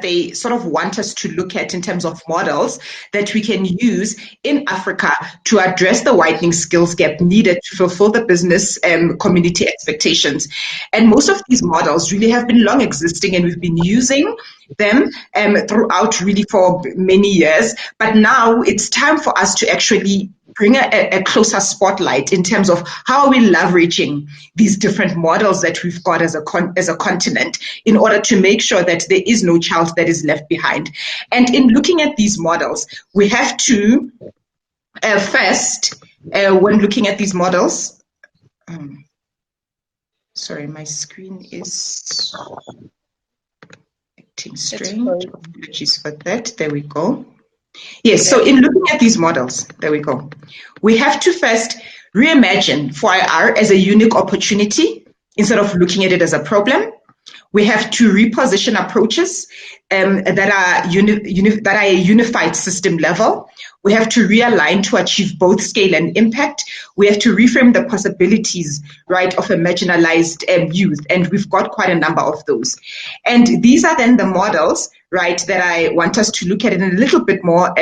that they sort of want us to look at in terms of models that we can use in Africa to address the widening skills gap needed to fulfill the business community expectations. And most of these models really have been long existing, and we've been using them throughout really for many years. But now it's time for us to actually bring a closer spotlight in terms of how are we leveraging these different models that we've got as a continent in order to make sure that there is no child that is left behind. And in looking at these models, we have to first, when looking at these models, sorry, my screen is acting strange. Apologies for that. There we go. Yes, so in looking at these models, there we go. We have to first reimagine 4IR as a unique opportunity instead of looking at it as a problem. We have to reposition approaches that are a unified system level. We have to realign to achieve both scale and impact. We have to reframe the possibilities, right, of a marginalized youth, and we've got quite a number of those. And these are then the models, right, that I want us to look at in a little bit more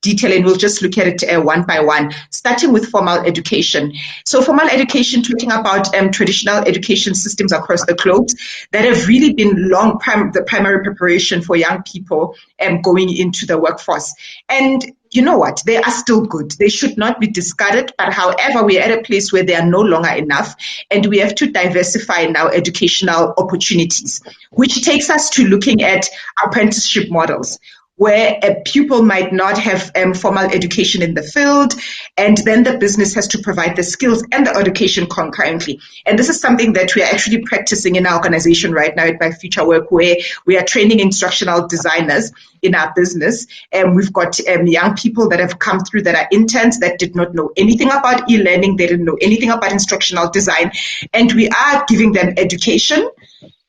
detail, and we'll just look at it one by one, starting with formal education. So formal education, talking about traditional education systems across the globe that have really been the primary preparation for young people going into the workforce. And you know what? They are still good. They should not be discarded. But however, we are at a place where they are no longer enough, and we have to diversify now educational opportunities, which takes us to looking at apprenticeship models, where a pupil might not have formal education in the field, and then the business has to provide the skills and the education concurrently. And this is something that we are actually practicing in our organization right now at My Future Work, where we are training instructional designers in our business. And we've got young people that have come through that are interns that did not know anything about e-learning. They didn't know anything about instructional design. And we are giving them education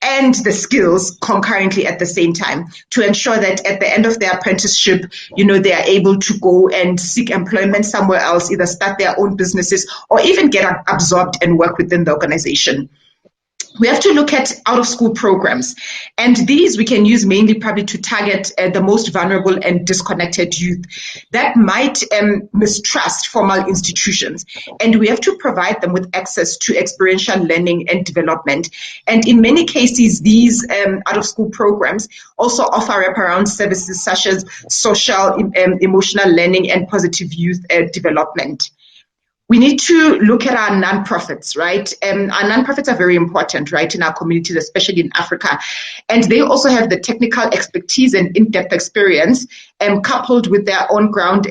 and the skills concurrently at the same time to ensure that at the end of their apprenticeship, you know, they are able to go and seek employment somewhere else, either start their own businesses or even get absorbed and work within the organization. We have to look at out-of-school programs, and these we can use mainly probably to target the most vulnerable and disconnected youth that might mistrust formal institutions, and we have to provide them with access to experiential learning and development. And in many cases, these out-of-school programs also offer wraparound services such as social, emotional learning and positive youth development. We need to look at our nonprofits, right? Our nonprofits are very important, right, in our communities, especially in Africa. And they also have the technical expertise and in-depth experience coupled with their on-ground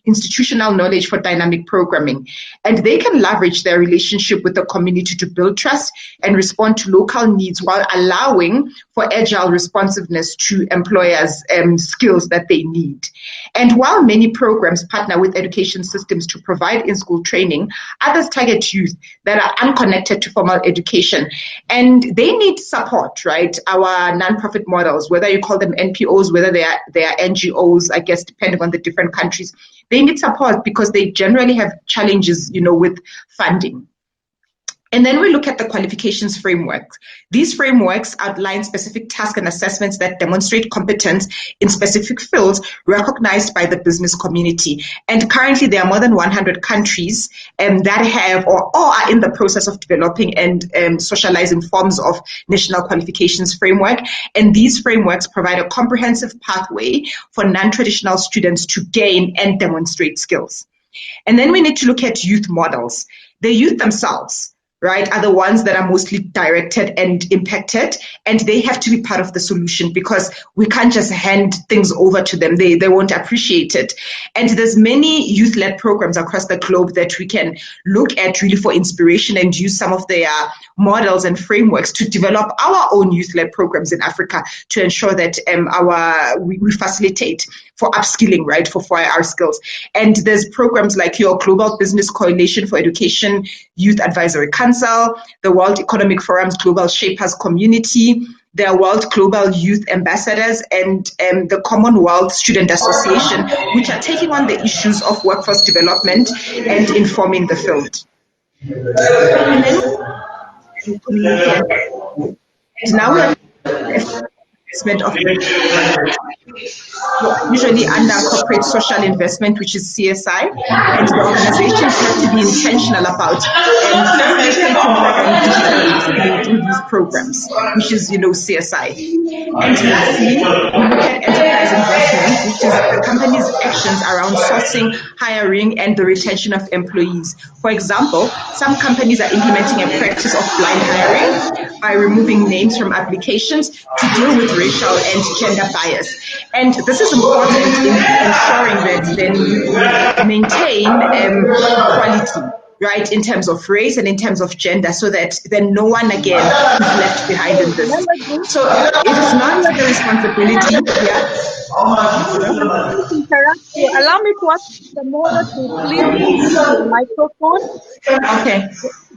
institutional knowledge for dynamic programming. And they can leverage their relationship with the community to build trust and respond to local needs while allowing for agile responsiveness to employers' skills that they need. And while many programs partner with education systems to provide in-school training, others target youth that are unconnected to formal education. And they need support, right? Our nonprofit models, whether you call them NPOs, whether they are NGOs, I guess, depending on the different countries, they need support because they generally have challenges, you know, with funding. And then we look at the qualifications framework. These frameworks outline specific tasks and assessments that demonstrate competence in specific fields recognized by the business community. And currently there are more than 100 countries that have or are in the process of developing and socializing forms of national qualifications framework. And these frameworks provide a comprehensive pathway for non-traditional students to gain and demonstrate skills. And then we need to look at youth models. The youth themselves, right, are the ones that are mostly directed and impacted, and they have to be part of the solution because we can't just hand things over to them. They won't appreciate it. And there's many youth-led programs across the globe that we can look at really for inspiration and use some of their models and frameworks to develop our own youth-led programs in Africa to ensure that we facilitate for upskilling, right, for our skills. And there's programs like your Global Business Coalition for Education Youth Advisory Council, the World Economic Forum's Global Shapers Community, the World Global Youth Ambassadors, and the Commonwealth Student Association, which are taking on the issues of workforce development and informing the field. And then now we have investment of usually under corporate social investment, which is CSI, and the organizations have to be intentional about facilitating digital upskilling through these programs, which is, CSI. And lastly, we look at enterprise investment, which is the company's actions around sourcing, hiring, and the retention of employees. For example, some companies are implementing a practice of blind hiring by removing names from applications to deal with racial and gender bias. And this is important in ensuring that then you maintain equality, right, in terms of race and in terms of gender, so that then no one again is left behind in this. So it is not the responsibility. Yeah. Allow me to ask Dr. Moyo to please mute your microphone. Okay.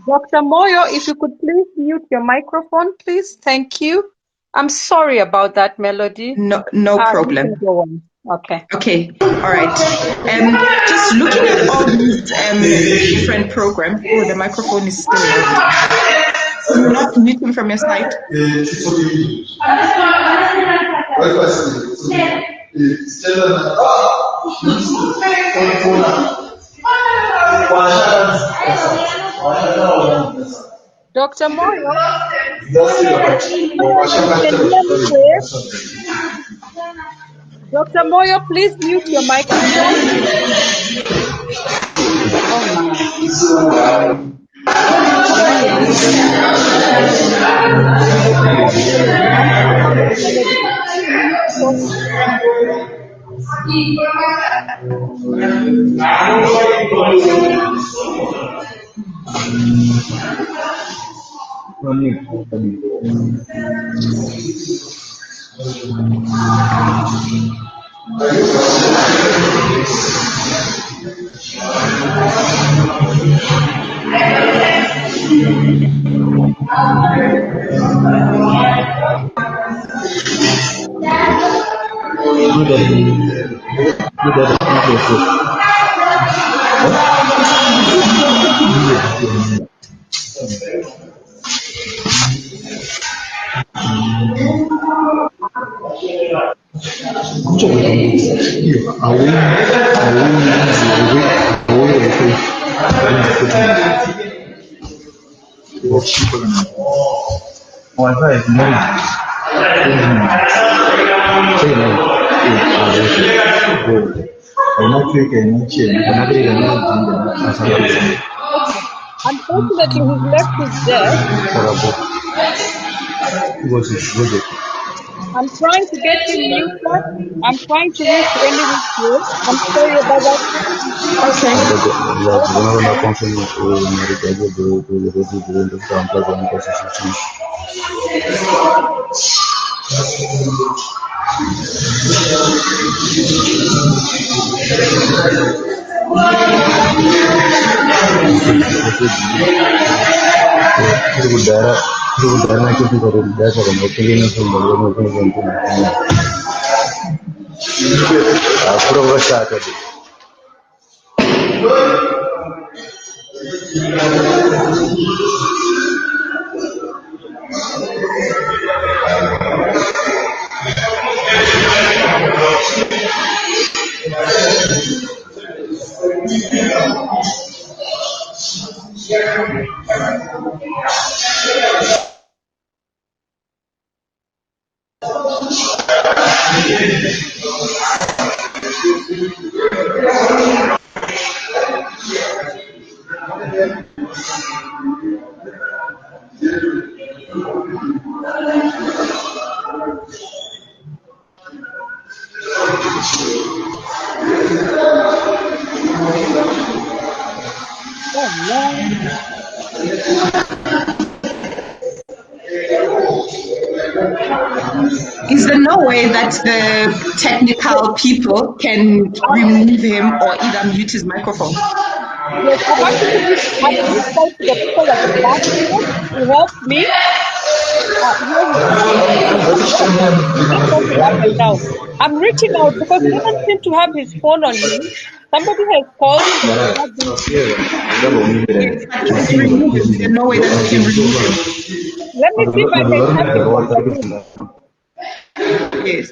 Dr. Moyo, if you could please mute your microphone, please. Thank you. I'm sorry about that, Melody. No problem. Go on. Okay. Okay. All right. Just looking at all these different programs. Oh, the microphone is still loud. Can you not mute him from your side? Dr. Moyo, can hear me clear? Dr. Moyo, please mute your microphone. Oh my. Unfortunately, he's left his desk. I'm trying to get him muted. I'm trying to reach anyone here. I'm sorry about that. Is there no way that the technical people can remove him or either mute his microphone? Yes, I've reached out to the people at the back to help me. I'm reaching out because he doesn't seem to have his phone on him. Somebody has called him. There's no way that we can remove him. Let me see if I can have him. Yes.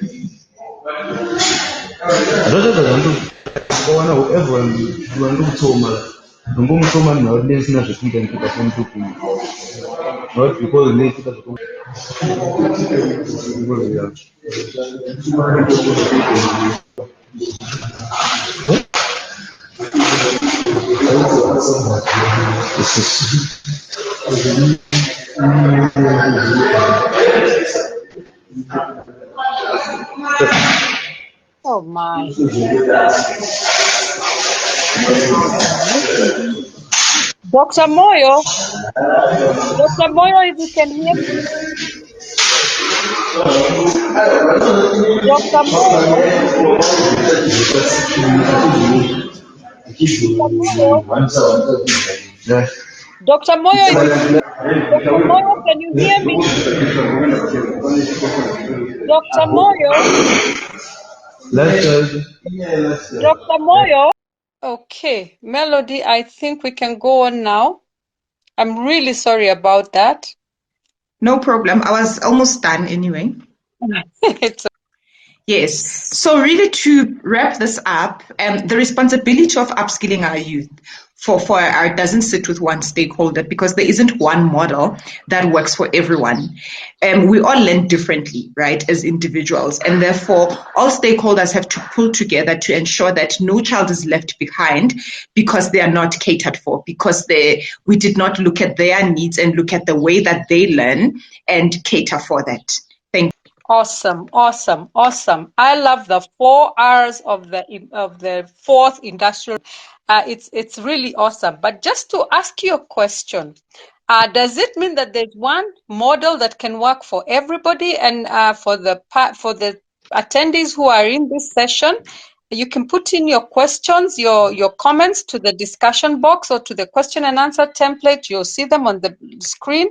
Oh my. Dr. Moyo, Dr. Moyo, if you can hear me, Dr. Moyo, Dr. Moyo, Dr. Moyo, if you Dr. Moyo, can you hear me? Dr. Moyo, Dr. Moyo. Okay, Melody, I think we can go on now. I'm really sorry about that. No problem. I was almost done anyway. It's Yes. So really to wrap this up, the responsibility of upskilling our youth for our doesn't sit with one stakeholder because there isn't one model that works for everyone. We all learn differently, right, as individuals. And therefore, all stakeholders have to pull together to ensure that no child is left behind because they are not catered for, because we did not look at their needs and look at the way that they learn and cater for that. Thank you. awesome, awesome, awesome. I love the 4 R's of the fourth industrial. It's really awesome. But just to ask you a question, does it mean that there's one model that can work for everybody? And for the attendees who are in this session, you can put in your questions, your comments to the discussion box or to the question and answer template. You'll see them on the screen.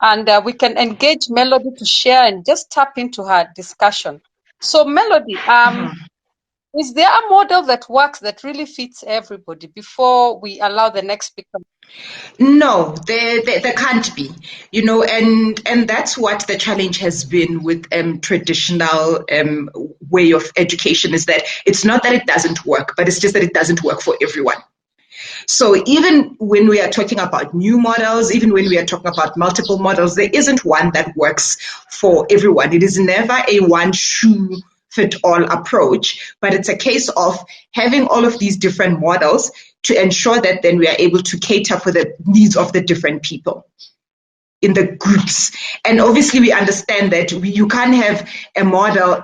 And we can engage Melody to share and just tap into her discussion. So Melody, is there a model that works that really fits everybody before we allow the next speaker? No, there can't be, and that's what the challenge has been with traditional way of education is that it's not that it doesn't work, but it's just that it doesn't work for everyone. So even when we are talking about new models, even when we are talking about multiple models, there isn't one that works for everyone. It is never a one shoe fit all approach, but it's a case of having all of these different models to ensure that then we are able to cater for the needs of the different people in the groups. And obviously we understand that you can't have a model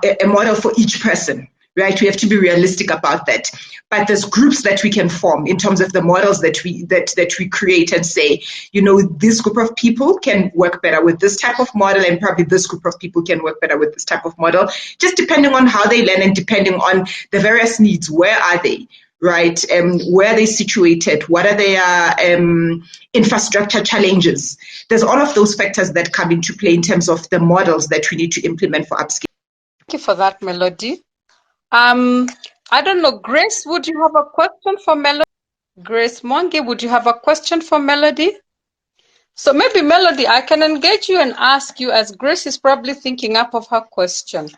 for each person, right? We have to be realistic about that. But there's groups that we can form in terms of the models that we create and say, this group of people can work better with this type of model, and probably this group of people can work better with this type of model, just depending on how they learn and depending on the various needs. Where are they? Right? Where are they situated? What are their infrastructure challenges? There's all of those factors that come into play in terms of the models that we need to implement for upskilling. Thank you for that, Melody. I don't know, Grace, would you have a question for Melody? Grace Monge, would you have a question for Melody? So maybe Melody, I can engage you and ask you, as Grace is probably thinking up of her question.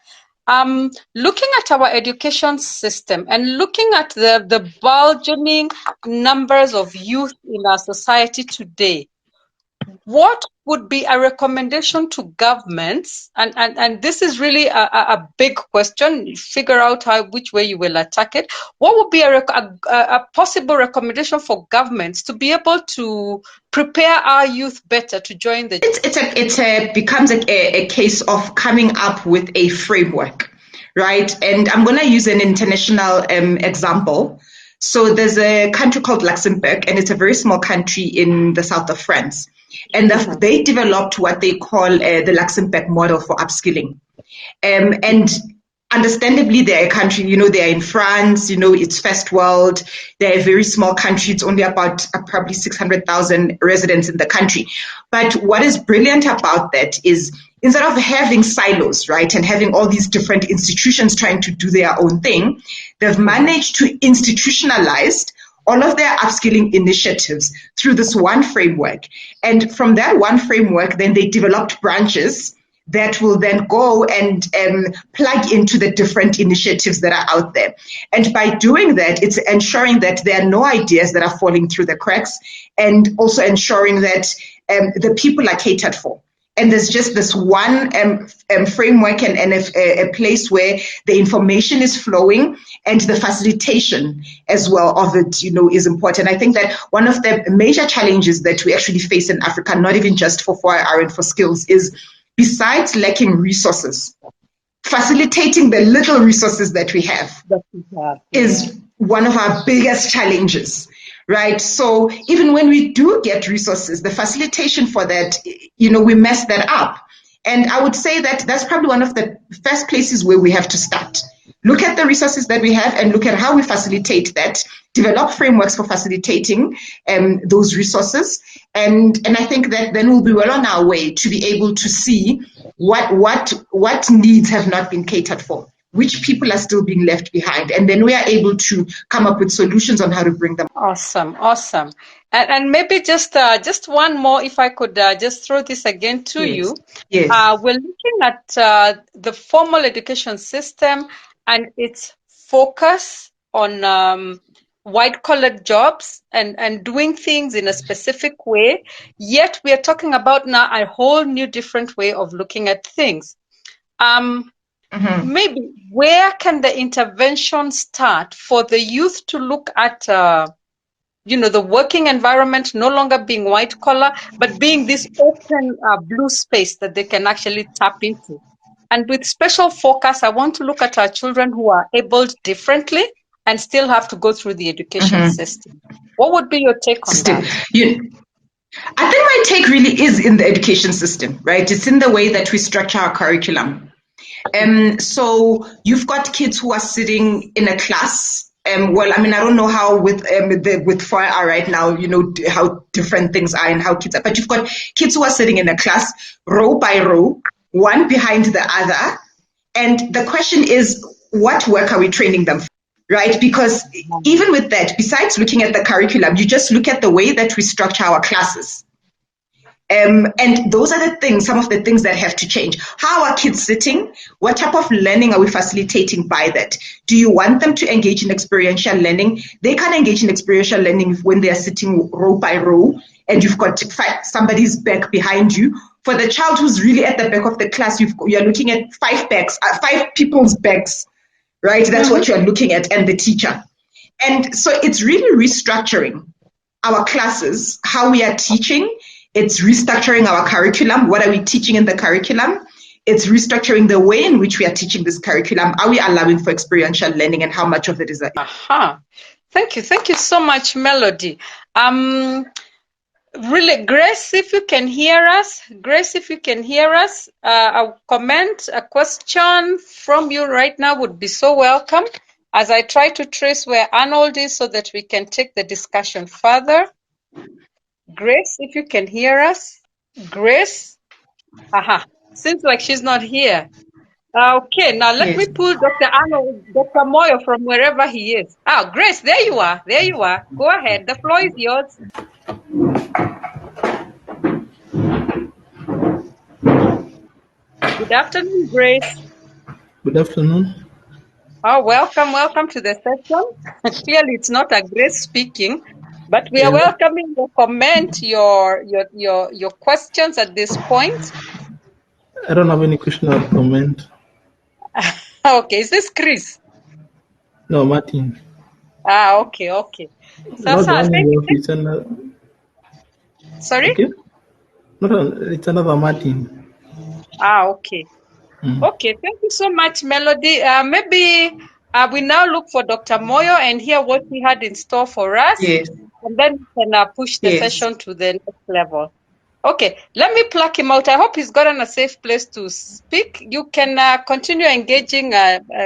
Looking at our education system and looking at the burgeoning numbers of youth in our society today, what would be a recommendation to governments? And this is really a big question. Figure out which way you will attack it. What would be a possible recommendation for governments to be able to prepare our youth better to join the? It becomes a case of coming up with a framework, right? And I'm going to use an international example. So there's a country called Luxembourg, and it's a very small country in the south of France. And they developed what they call the Luxembourg model for upskilling. And understandably, they're a country, they're in France, it's first world. They're a very small country. It's only about probably 600,000 residents in the country. But what is brilliant about that is instead of having silos, right, and having all these different institutions trying to do their own thing, they've managed to institutionalize all of their upskilling initiatives through this one framework. And from that one framework, then they developed branches that will then go and plug into the different initiatives that are out there. And by doing that, it's ensuring that there are no ideas that are falling through the cracks, and also ensuring that the people are catered for. And there's just this one framework and a place where the information is flowing, and the facilitation as well of it, is important. I think that one of the major challenges that we actually face in Africa, not even just for 4IR and for skills, is besides lacking resources, facilitating the little resources that we have is one of our biggest challenges. Right. So even when we do get resources, the facilitation for that, we mess that up. And I would say that that's probably one of the first places where we have to start. Look at the resources that we have and look at how we facilitate that, develop frameworks for facilitating those resources. And I think that then we'll be well on our way to be able to see what needs have not been catered for, which people are still being left behind, and then we are able to come up with solutions on how to bring them. Awesome. And maybe just one more, if I could just throw this again to you. Yes. We're looking at the formal education system and its focus on white-collar jobs and doing things in a specific way, yet we are talking about now a whole new different way of looking at things. Maybe where can the intervention start for the youth to look at, the working environment no longer being white collar, but being this open blue space that they can actually tap into? And with special focus, I want to look at our children who are abled differently and still have to go through the education system. What would be your take on that? I think my take really is in the education system, right? It's in the way that we structure our curriculum. So you've got kids who are sitting in a class. Well, I mean, I don't know how with 4IR right now, how different things are and how kids are, but you've got kids who are sitting in a class, row by row, one behind the other. And the question is, what work are we training them for? Right? Because even with that, besides looking at the curriculum, you just look at the way that we structure our classes. And those are some of the things that have to change. How are kids sitting? What type of learning are we facilitating by that? Do you want them to engage in experiential learning? They can't engage in experiential learning when they are sitting row by row and you've got somebody's back behind you. For the child who's really at the back of the class, you're looking at five people's backs, right? That's what you're looking at, and the teacher. And so it's really restructuring our classes, how we are teaching. It's restructuring our curriculum. What are we teaching in the curriculum? It's restructuring the way in which we are teaching this curriculum. Are we allowing for experiential learning, and how much of it is that? Thank you. Thank you so much, Melody. Really, Grace, if you can hear us, a comment, a question from you right now would be so welcome as I try to trace where Arnold is so that we can take the discussion further. Grace, if you can hear us. Grace? Seems like she's not here. Okay, now let me pull Dr. Arnold, Dr. Moyo from wherever he is. Grace, there you are. Go ahead. The floor is yours. Good afternoon, Grace. Good afternoon. Welcome to the session. Clearly, it's not a Grace speaking, but we are welcoming your comment, your questions at this point. I don't have any question or comment. Okay, is this Chris? No, Martin. Okay. Not the one in the office. Sorry? Okay. It's another Martin. Okay. Okay, thank you so much, Melody. Maybe we now look for Dr. Moyo and hear what he had in store for us. Yes. And then we can push the session to the next level. Okay, let me pluck him out. I hope he's gotten a safe place to speak. You can continue engaging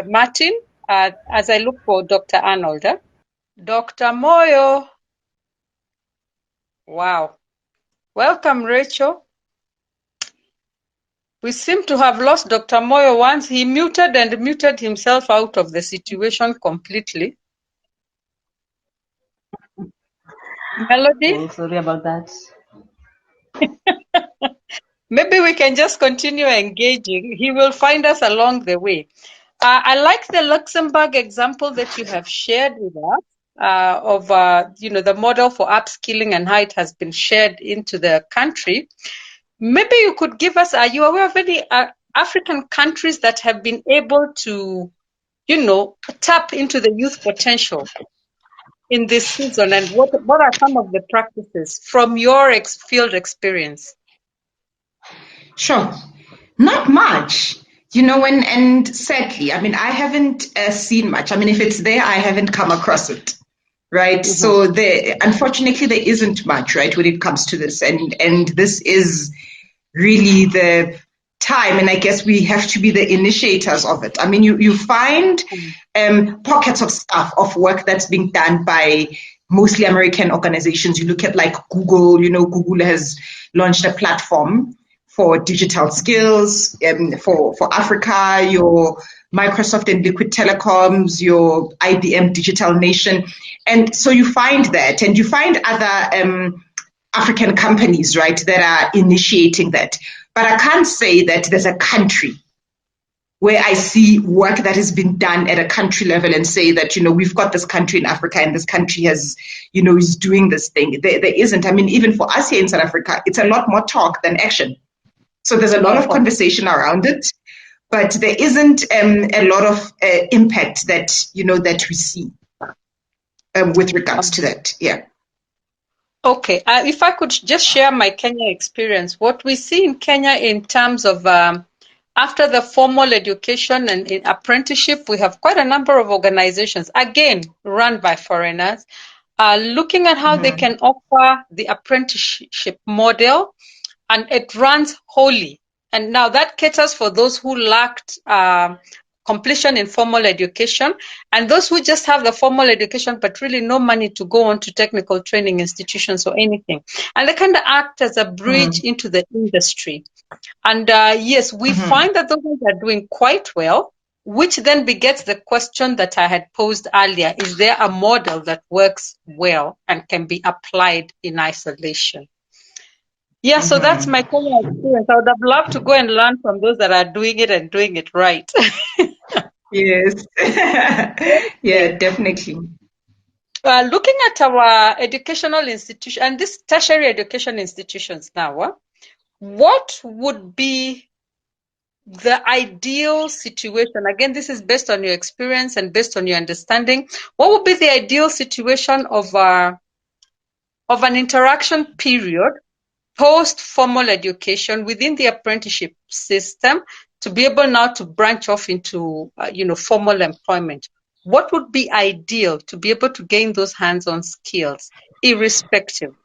Martin as I look for Dr. Arnold. Dr. Moyo. Wow. Welcome, Rachel. We seem to have lost Dr. Moyo once. He muted himself out of the situation completely. Melody? Oh, sorry about that. Maybe we can just continue engaging. He will find us along the way. I like the Luxembourg example that you have shared with us of the model for upskilling and how it has been shared into the country. Maybe you could give us, are you aware of any African countries that have been able to, tap into the youth potential in this season? And what are some of the practices from your field experience? Sure. Not much. And sadly, I mean, I haven't seen much. I mean, if it's there, I haven't come across it, right? Mm-hmm. So unfortunately, there isn't much, right, when it comes to this. And this is really the time, and I guess we have to be the initiators of it. I mean, you find pockets of stuff, of work that's being done by mostly American organizations. You look at like Google, Google has launched a platform for digital skills for Africa, your Microsoft and Liquid Telecoms, your IBM Digital Nation. And so you find that, and you find other African companies, right, that are initiating that. But I can't say that there's a country where I see work that has been done at a country level and say that, we've got this country in Africa and this country has, is doing this thing. There isn't. I mean, even for us here in South Africa, it's a lot more talk than action. So there's a lot of conversation around it, but there isn't a lot of impact that, that we see with regards to that. Yeah. Okay, if I could just share my Kenya experience, what we see in Kenya in terms of after the formal education and in apprenticeship, we have quite a number of organizations, again, run by foreigners, looking at how they can offer the apprenticeship model, and it runs wholly. And now that caters for those who lacked completion in formal education, and those who just have the formal education but really no money to go on to technical training institutions or anything. And they kind of act as a bridge into the industry. And yes, we find that those are doing quite well, which then begets the question that I had posed earlier. Is there a model that works well and can be applied in isolation? Yeah, so that's my Kenya experience. I would have loved to go and learn from those that are doing it and doing it right. Yes. Yeah, definitely. Looking at our educational institution and these tertiary education institutions now, what would be the ideal situation? Again, this is based on your experience and based on your understanding. What would be the ideal situation of an interaction period post-formal education within the apprenticeship system to be able now to branch off into, formal employment? What would be ideal to be able to gain those hands-on skills, irrespective?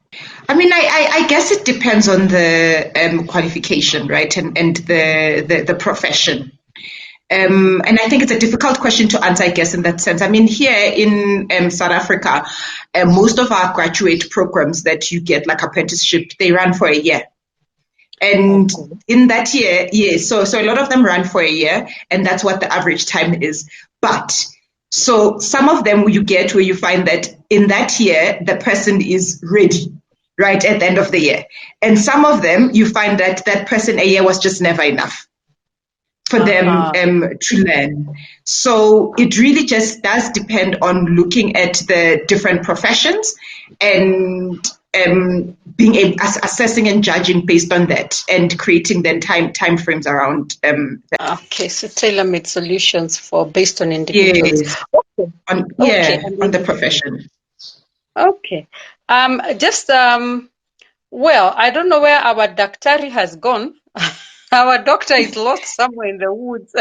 I mean, I guess it depends on the qualification, right, and the profession. And I think it's a difficult question to answer, I guess, in that sense. I mean, here in South Africa, most of our graduate programs that you get, like apprenticeship, they run for a year. And in that year, so a lot of them run for a year, and that's what the average time is. But so some of them you get where you find that in that year, the person is ready, right, at the end of the year. And some of them, you find that that person a year was just never enough for them to learn. So it really just does depend on looking at the different professions and being assessing and judging based on that and creating then time frames around that. Okay, so tailor-made solutions based on individuals. Yes. Okay. On the profession. Okay. Well, I don't know where our daktari has gone. Our doctor is lost somewhere in the woods.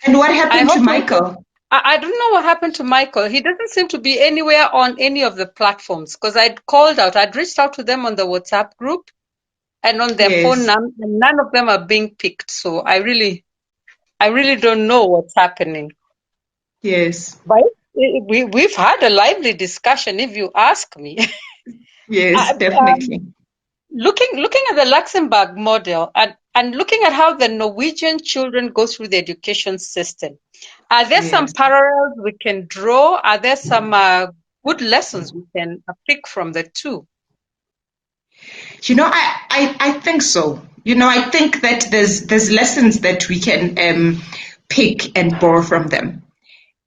And what happened to Michael? I don't know what happened to Michael. He doesn't seem to be anywhere on any of the platforms because I'd reached out to them on the WhatsApp group and on their phone number, and none of them are being picked. So I really don't know what's happening. Yes. But we've had a lively discussion, if you ask me. Yes, definitely. Looking at the Luxembourg model and looking at how the Norwegian children go through the education system, are there some parallels we can draw? Are there some good lessons we can pick from the two? I think so. I think that there's lessons that we can pick and borrow from them.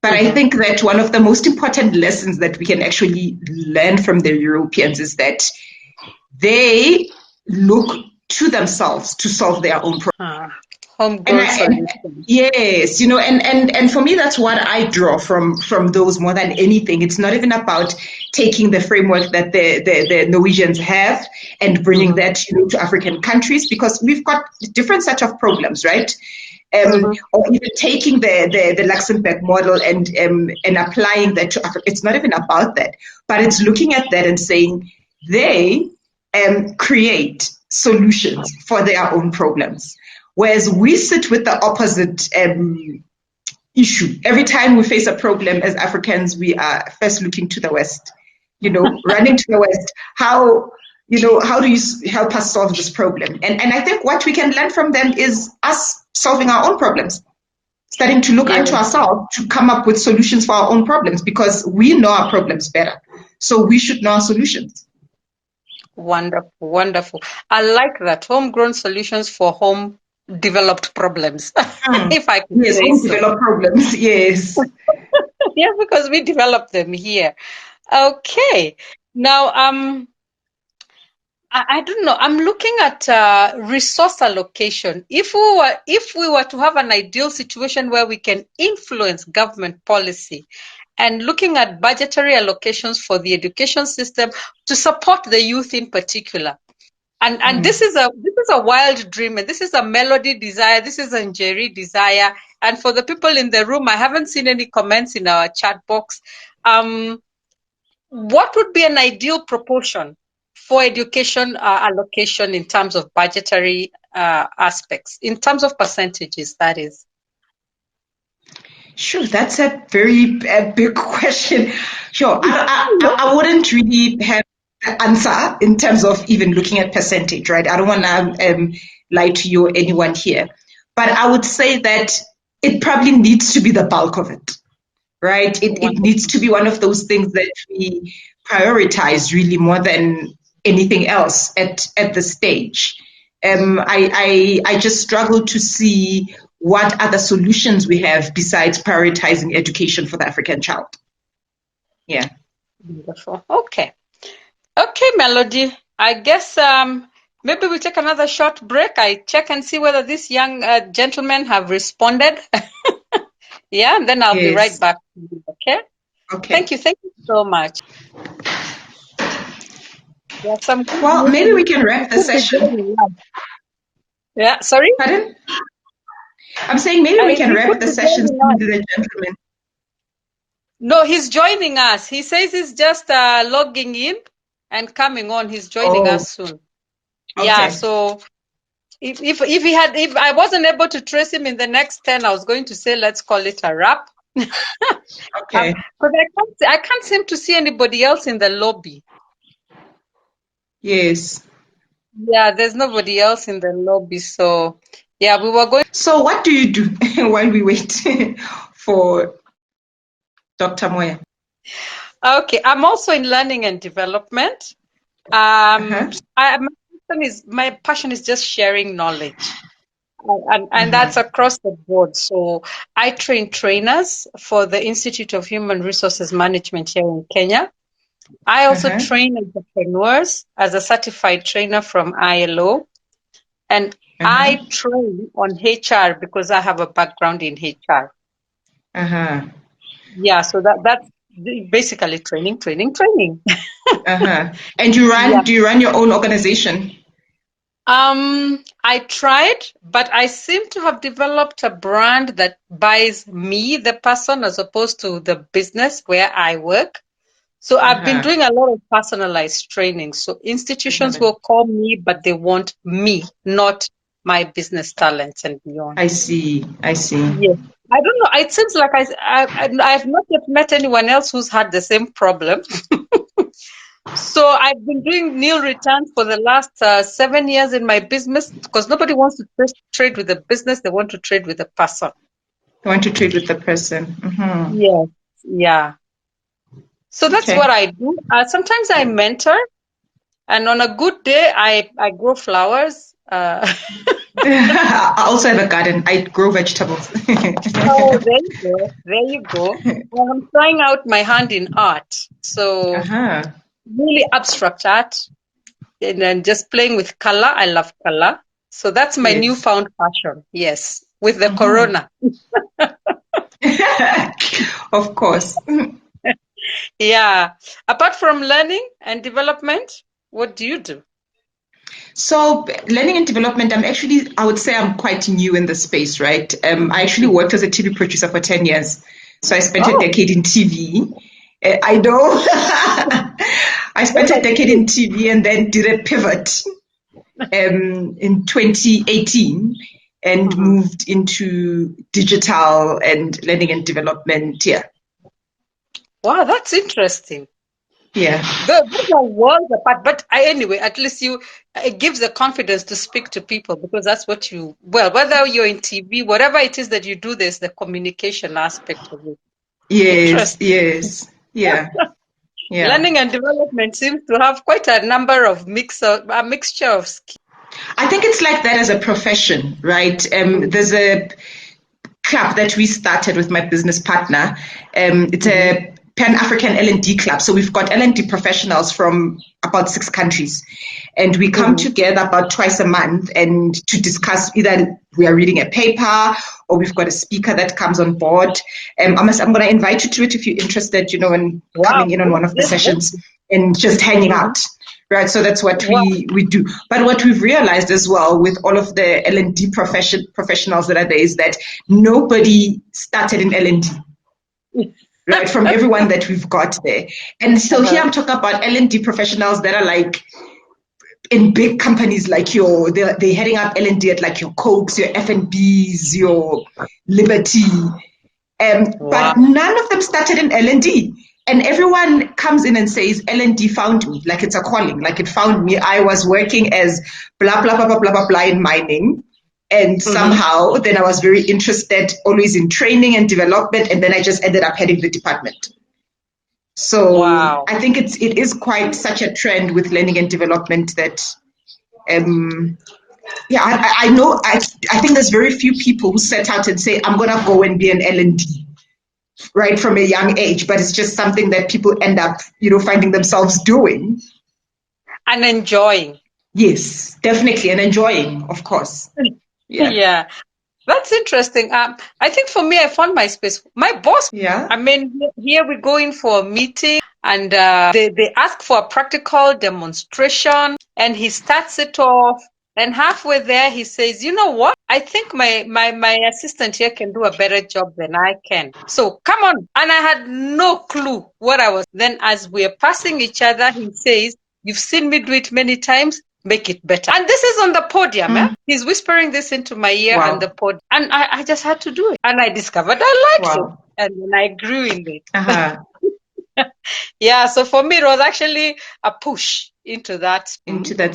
But I think that one of the most important lessons that we can actually learn from the Europeans is that they look to themselves to solve their own problems. Homegrown solutions. Yes, and for me, that's what I draw from those more than anything. It's not even about taking the framework that the Norwegians have and bringing that to African countries, because we've got different set of problems, right? Or even taking the Luxembourg model and applying that to Africa. It's not even about that, but it's looking at that and saying they create solutions for their own problems. Whereas we sit with the opposite issue. Every time we face a problem as Africans, we are first looking to the West, running to the West. How do you help us solve this problem? And I think what we can learn from them is us solving our own problems, starting to look into ourselves to come up with solutions for our own problems, because we know our problems better. So we should know our solutions. Wonderful, wonderful. I like that. Homegrown solutions for home developed problems. If I could say home so. developed problems, yes. Yeah, because we developed them here. Okay. Now, I don't know. I'm looking at resource allocation. If we were to have an ideal situation where we can influence government policy, and looking at budgetary allocations for the education system to support the youth in particular. And this is a wild dream, and this is a Melody desire, this is a Njeri desire. And for the people in the room, I haven't seen any comments in our chat box. What would be an ideal proportion for education allocation in terms of budgetary aspects, in terms of percentages, that is? Sure, that's a very big question. Sure, I wouldn't really have the answer in terms of even looking at percentage, right? I don't want to lie to you or anyone here, but I would say that it probably needs to be the bulk of it, right? It needs to be one of those things that we prioritize really more than anything else at this stage. I just struggle to see what other solutions we have besides prioritizing education for the African child. Yeah. Wonderful. Okay, Melody. I guess maybe we'll take another short break. I check and see whether these young gentlemen have responded. Yeah, and then I'll be right back. Okay. Okay. Thank you so much. Well, maybe we can wrap the session. Yeah, sorry? Pardon? I'm saying maybe we can wrap the session to the gentleman. No, he's joining us. He says he's just logging in and coming on. He's joining us soon. Okay. Yeah, so if I wasn't able to trace him in the next 10, I was going to say let's call it a wrap. Okay. Because I can't seem to see anybody else in the lobby. Yes. Yeah, there's nobody else in the lobby. So yeah, we were going. So what do you do while we wait for Dr. Moyo? Okay, I'm also in learning and development. My passion is just sharing knowledge. And that's across the board. So I train trainers for the Institute of Human Resources Management here in Kenya. I also train entrepreneurs as a certified trainer from ILO. And I train on HR because I have a background in HR. Yeah, so that's basically training. And do you run your own organization? I tried, but I seem to have developed a brand that buys me, the person, as opposed to the business where I work. So I've been doing a lot of personalized training. So institutions will call me, but they want me, not my business talents and beyond. I see. Yes. I don't know. It seems like I've not yet met anyone else who's had the same problem. So I've been doing nil returns for the last 7 years in my business because nobody wants to trade with the business. They want to trade with the person. They want to trade with the person. Yes. Yeah. So that's what I do. Sometimes I mentor, and on a good day, I grow flowers. I also have a garden. I grow vegetables. Oh, there you go. There you go. Well, I'm trying out my hand in art. So Uh-huh. really abstract art. And then just playing with color. I love color. So that's my Yes. newfound passion. Yes. With the Uh-huh. corona. Of course. Yeah. Apart from learning and development, what do you do? So learning and development, I would say I'm quite new in the space, right? I actually worked as a TV producer for 10 years. So I spent a Oh, decade in TV. I know. I spent a decade in TV and then did a pivot in 2018 and moved into digital and learning and development. Yeah. wow, that's interesting. Yeah. Those are worlds apart. But anyway, at least it gives the confidence to speak to people because that's what whether you're in TV, whatever it is that you do, there's the communication aspect of it. Yes. Interesting. Yes. Yeah. Yeah. Learning and development seems to have quite a number of a mixture of skills. I think it's like that as a profession, right? There's a club that we started with my business partner. It's a Pan-African L&D club. So we've got L&D professionals from about 6 countries. And we come together about twice a month and to discuss either we are reading a paper or we've got a speaker that comes on board. I'm going to invite you to it if you're interested, in coming in on one of the sessions and just hanging out. Right, so that's what we do. But what we've realized as well with all of the L&D professionals that are there is that nobody started in L&D. Right, from everyone that we've got there. And so here I'm talking about L&D professionals that are like in big companies like they're heading up L&D at like your Cokes, your F&Bs, your Liberty. But none of them started in L&D. And everyone comes in and says, L&D found me, like it's a calling, like it found me. I was working as blah, blah, blah, blah, blah, blah, blah in mining. And somehow then I was very interested always in training and development. And then I just ended up heading the department. So I think it is quite such a trend with learning and development that, I know, I think there's very few people who set out and say, I'm going to go and be an L&D. Right from a young age, but it's just something that people end up, finding themselves doing. And enjoying. Yes, definitely. And enjoying, of course. Yeah. Yeah. That's interesting. I think for me, I found my space. My boss, Yeah. I mean, here we go in for a meeting and they ask for a practical demonstration and he starts it off. And halfway there, he says, you know what? I think my assistant here can do a better job than I can. So come on. And I had no clue what I was. Then as we're passing each other, he says, you've seen me do it many times. Make it better. And this is on the podium. He's whispering this into my ear on the podium. And I just had to do it. And I discovered I liked it. And then I grew in it. Yeah, so for me, it was actually a push into that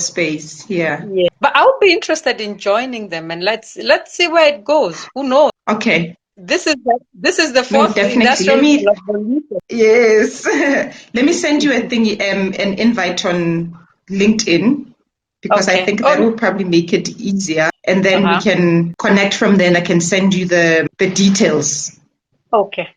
space. Yeah. But I would be interested in joining them, and let's see where it goes. Who knows? Okay. This is the fourth industrial revolution. Yes. Let me send you an invite on LinkedIn because I think that will probably make it easier, and then we can connect from there. And I can send you the details. Okay,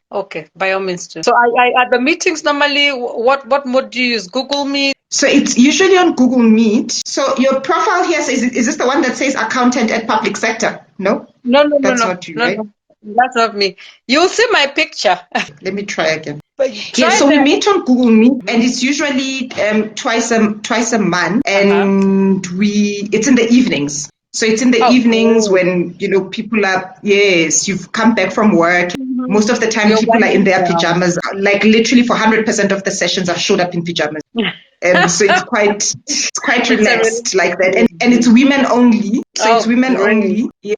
by all means too. So I at the meetings normally, what mode do you use? Google Meet? So it's usually on Google Meet. So your profile here says, is this the one that says accountant at public sector? No? No. That's not you, right? No. That's not me. You'll see my picture. Let me try again. So we meet on Google Meet, and it's usually twice a month, and it's in the evenings. So it's in the evenings when people are you've come back from work. Most of the time, people are in their pajamas. Like literally, for 100% of the sessions, I've showed up in pajamas. So it's quite relaxed like that, and it's women only. So it's women only. Yeah.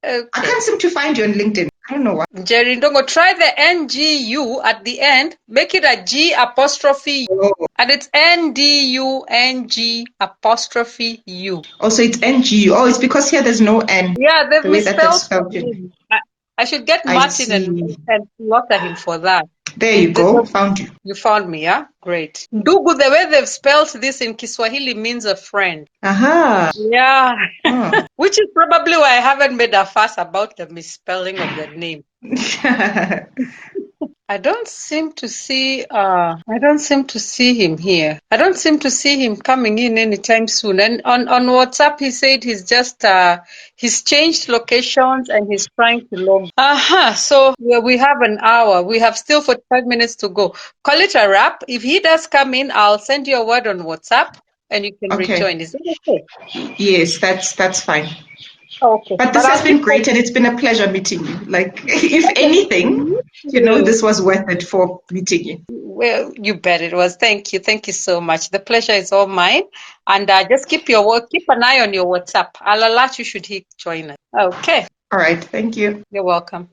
I can't seem to find you on LinkedIn. I don't know why. Jerry Ndongo, try the NGU at the end. Make it a G apostrophe U. And it's NDUNG apostrophe U. Also, it's NGU. Oh, it's because here there's no N. Yeah, they've misspelled it. I should get I Martin see. and slaughter him for that. There you go. Found you. You found me, yeah? Great. Ndugu, the way they've spelled this in Kiswahili means a friend. Aha. Yeah. Oh. Which is probably why I haven't made a fuss about the misspelling of the name. I don't seem to see him here. I don't seem to see him coming in anytime soon. And on WhatsApp he said he's changed locations and he's trying to log. So we have an hour. We have still 45 minutes to go. Call it a wrap. If he does come in, I'll send you a word on WhatsApp and you can Okay. rejoin. Is that okay? Yes, that's fine. Okay. But this has been great, and it's been a pleasure meeting you. Like, if anything, this was worth it for meeting you. Well, you bet it was. Thank you. Thank you so much. The pleasure is all mine. And just keep an eye on your WhatsApp. I'll alert you should he join us. Okay. All right. Thank you. You're welcome.